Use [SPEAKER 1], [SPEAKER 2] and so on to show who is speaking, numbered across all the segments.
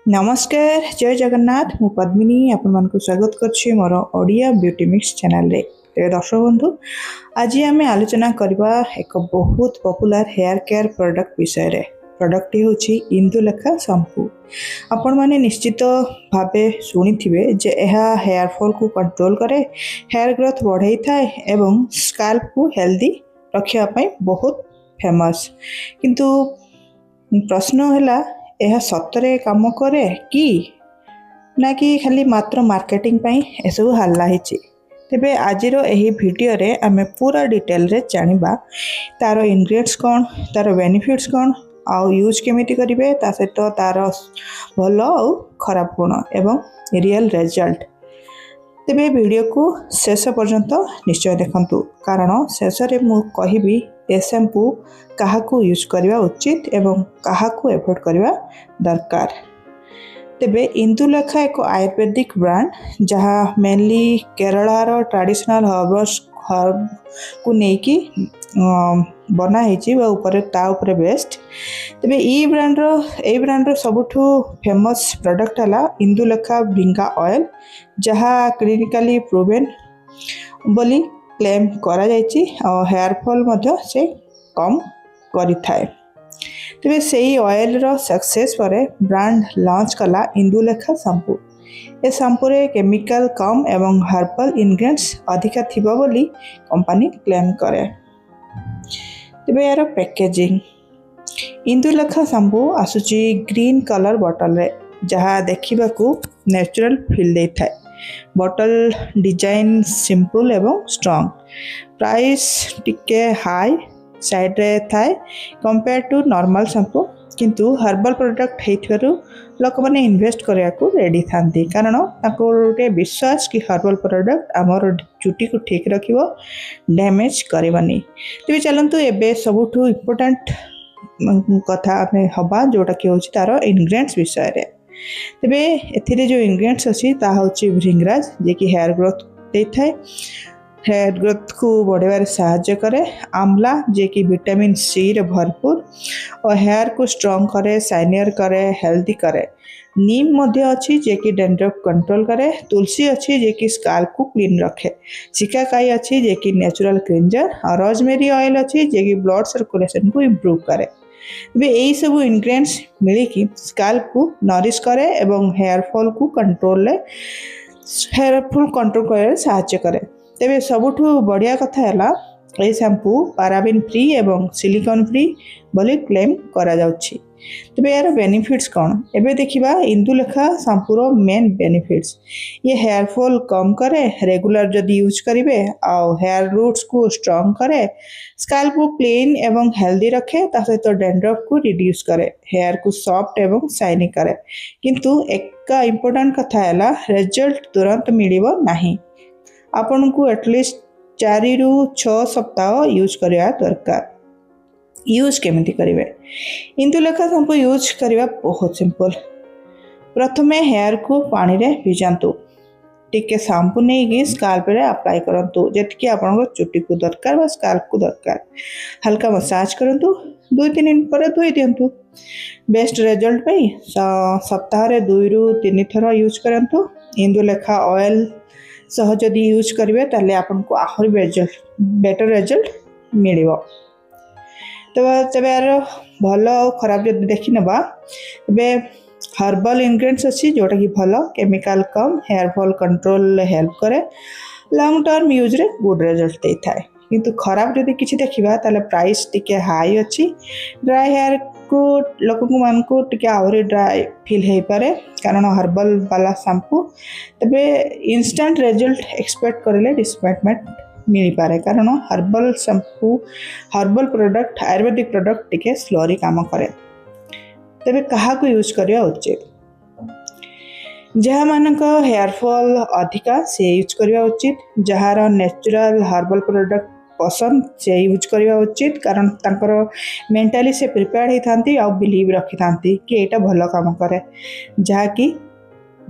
[SPEAKER 1] नमस्कार जय जगन्नाथ मु पद्मिनी आपण स्वागत करछि मोर ओडिया ब्यूटी मिक्स चैनल रे। दर्शक बंधु आज आम आलोचना करबा एक बहुत पॉपुलर हेयर केयर प्रोडक्ट विषय रे। प्रोडक्ट होछि इंदुलेखा शैम्पू। आपण माने निश्चित भाबे सुनिथिबे जे एहा हेयर फॉल को कंट्रोल करे, हेयर ग्रोथ बढ़ाई थाए एवं स्काल्प को हेल्दी रखिया पई बहुत फेमस। किंतु प्रश्न हैला यह सतरे काम करे कि ना कि खाली मात्र मार्केटिंग पाई एसबू हल्ला हिची। तेबे आजिर एही वीडियो रे आमे पूरा डिटेल रे जानिबा तार इंग्रेडिएंट्स कौन, तार बेनिफिट्स कौन, आउ यूज केमिति करिवे, ता सहित तार भल आउ खराब गुण एवं रियल रिजल्ट। तेबे वीडियो को शेष पर्यंत निश्चय देखंतु, कारण शेष रे मु कहिबी ए शैम्पू काहाकू यूज करवा उचित एवं काहाकू एवॉइड करवा दरकार। तेबे इंदुलेखा एक आयुर्वेदिक ब्रांड जहाँ मेनली केरलार ट्रेडिशनल हर्ब को नेकी बना हेची बा ऊपर ता ऊपर बेस्ट। तेबे ई ब्रांड सबुठु फेमस प्रोडक्ट हला इंदुलेखा भिंगा ऑयल, जहाँ क्लिनिकली प्रूवेन बोली क्लेम करा जायछि और हेयर फॉल मध्य से कम करि थाए। तेबे सेही ऑयल रो सक्सेस परे ब्रांड लॉन्च कला इंदुलेखा शैम्पू। ए शैम्पू रे केमिकल कम एवं हर्बल इंग्रेडिएंट्स अधिका थिबा बोली कंपनी क्लेम करे। तेबे यार पैकेजिंग इंदुलेखा शैम्पू आसुची ग्रीन कलर बॉटल रे, जहाँ देखिबा को नेचुरल फील दे थाए। बॉटल डिजाइन सिंपल एवं स्ट्रांग, प्राइस टिके हाई साइड रे थाए कंपेयर टू नॉर्मल शैम्पू। किंतु हर्बल प्रोडक्ट हेइथारु लोक माने इन्वेस्ट करिया को रेडी थांती, कारण ताको रे विश्वास कि हर्बल प्रोडक्ट हमर चुटी को ठीक रखिबो, डैमेज करबनी। तेबे चलंतु एबे सबुठु इंपोर्टेंट कथा हमें हबा जोटा कि होछि तारो इंग्रेडिएंट्स विषय रे। तेबे एथिरे जो इंग्रेडिएंट्स अछि ता होछि भृंगराज, जे कि हेयर ग्रोथ दे थाए, हेयर ग्रोथ को बढ़ेबार सहायता करे। आमला, जे कि विटामिन सी रे भरपूर और हेयर को स्ट्रांग करे, शाइनियर करे, हेल्दी करे। नीम मध्य अछि, जे कि डैंड्रफ कंट्रोल करे। तुलसी अछि, जे कि स्काल्प को क्लीन रखे। शिकाकाई अछि, जे कि नेचुरल क्लींजर, और रोजमेरी ऑयल अछि, जे कि ब्लड सर्कुलेशन को इंप्रूव करे। वे यही सब इंग्रेडिएंट्स मिली कि स्काल्प को नरिश करे एवं हेयर फॉल को कंट्रोल करे सहायता करे। तेबे सबुठु बढ़िया कथा हैला ए शैम्पू पाराबिन फ्री एवं सिलिकॉन फ्री बोली क्लेम करा जाउछि। तेबे यार बेनिफिट्स कौन, एबे देखिबा इंदुलेखा शैम्पूर मेन बेनिफिट्स। ये हेयर फॉल कम करे, रेगुलर जदि यूज करिवे, आउ हेयर रूट्स को स्ट्रांग करे, स्काल्प को क्लीन एवं हेल्दी रखे, ता सहित डैंड्रफ को रिड्यूस करे, हेयर को सॉफ्ट एवं शाइनी करे। किंतु एक इंपोर्टेंट कथा हैला रिजल्ट तुरंत मिलिबो नाही, आपन को एटलीस्ट 4 रु 6 सप्ताह यूज करिया दरकार। यूज केमिति करिवे, इंदुलेखा शैम्पू यूज करिवा बहुत सिंपल। प्रथमे हेयर को पानी रे भिजांतु, टिके शैम्पू नै कि स्काल्प रे अप्लाई करंतु, जेतकी आपन चुटी को दरकार बा स्काल्प को दरकार। हल्का मसाज करंतु, 2-3 दिन पर धोई दियंतु। बेस्ट रिजल्ट पई सप्ताह रे 2 रु 3 थरा यूज करंतु। इंदुलेखा ऑयल सह जदि यूज करिवे ताले आपन को आहुरी बेटर रिजल्ट मिलिबो। तो तेबे यार भल और खराब जब देखी नबा, तेबे हर्बल इंग्रेडिएंट्स अच्छी जोटा कि भल, केमिकल कम, हेयर फॉल कंट्रोल हेल्प करे, लॉन्ग टर्म यूज रे गुड रिजल्ट दे थाए। किंतु खराब जदि किछि देखिबा ताले प्राइस टिके हाई अच्छी, ड्राई हेयर को लोक मान को टिके आहुरी ड्राई फील हे पारे कारण हर्बल वाला शैम्पू। तेबे इंस्टेंट रिजल्ट एक्सपेक्ट करले डिसअपॉइंटमेंट मिल पारे, कारण herbal shampoo herbal product Ayurvedic product टिके स्लोरी काम करे। तेबे काहाकू यूज करिया उचित, जहाँ मानक हेयर फॉल अधिका से यूज करिया उचित, जहाँ नेचुरल हर्बल प्रोडक्ट पसंद से यूज करिया उचित, कारण तांकर मेंटली से प्रिपेयर्ड ही थांती और बिलीव रखी थांती कि एटा भलो काम करे, जहाँ कि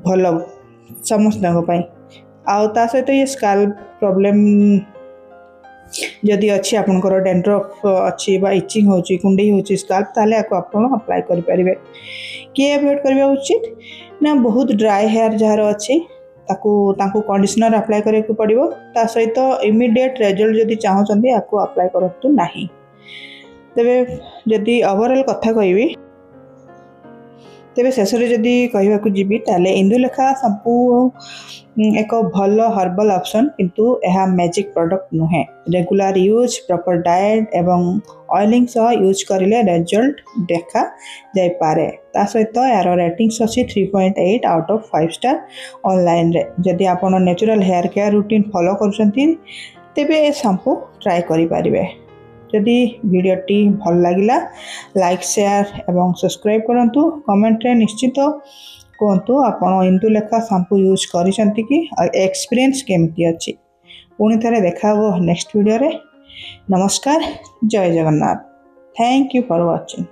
[SPEAKER 1] भलो समस्त पई। आउ ता सहित ये स्काल्प प्रॉब्लम जदि अच्छी आपंकर डेंड्रफ अच्छी इचिंग होची कुंडई होची स्काल्प ताले आपको आपण अप्लाई करि परिबे। किए अवॉइड करबा उचित ना बहुत ड्राई हेयर जहार अच्छी ताकू कंडीशनर अप्लाई करे को पड़िबो ता सहित इमीडिएट रिजल्ट जदि चाहउछन्ती आपको अप्लाई करतु नाही। तबे जदि ओवरऑल कथा कहबी तेरे शेष जदि कहवाक जी ताले इंदुलेखा शैम्पू एक भल हर्बल ऑप्शन किंतु यह मैजिक प्रोडक्ट नुहे। रेगुलर यूज प्रॉपर डाइट एवं ऑयलिंग सह यूज करिले रिजल्ट देखा जाय पारे। ता सहित यार रेटिंग्स अछि 3.8 आउट ऑफ 5 स्टार ऑनलाइन रे। जदि आपण natural hair care routine follow करछंती तेबे ए शैम्पू ट्राई करि पारिबे। जदि वीडियोटी भल लगिला लाइक शेयर एवं सब्सक्राइब करंतु। कमेंट रे निश्चित कहतु आपण इंदुलेखा शैम्पू यूज करिसंती कि एक्सपीरियंस केमती अछि। पुणी थरे देखा हो नेक्स्ट वीडियो रे। नमस्कार, जय Jagannath. Thank you for watching.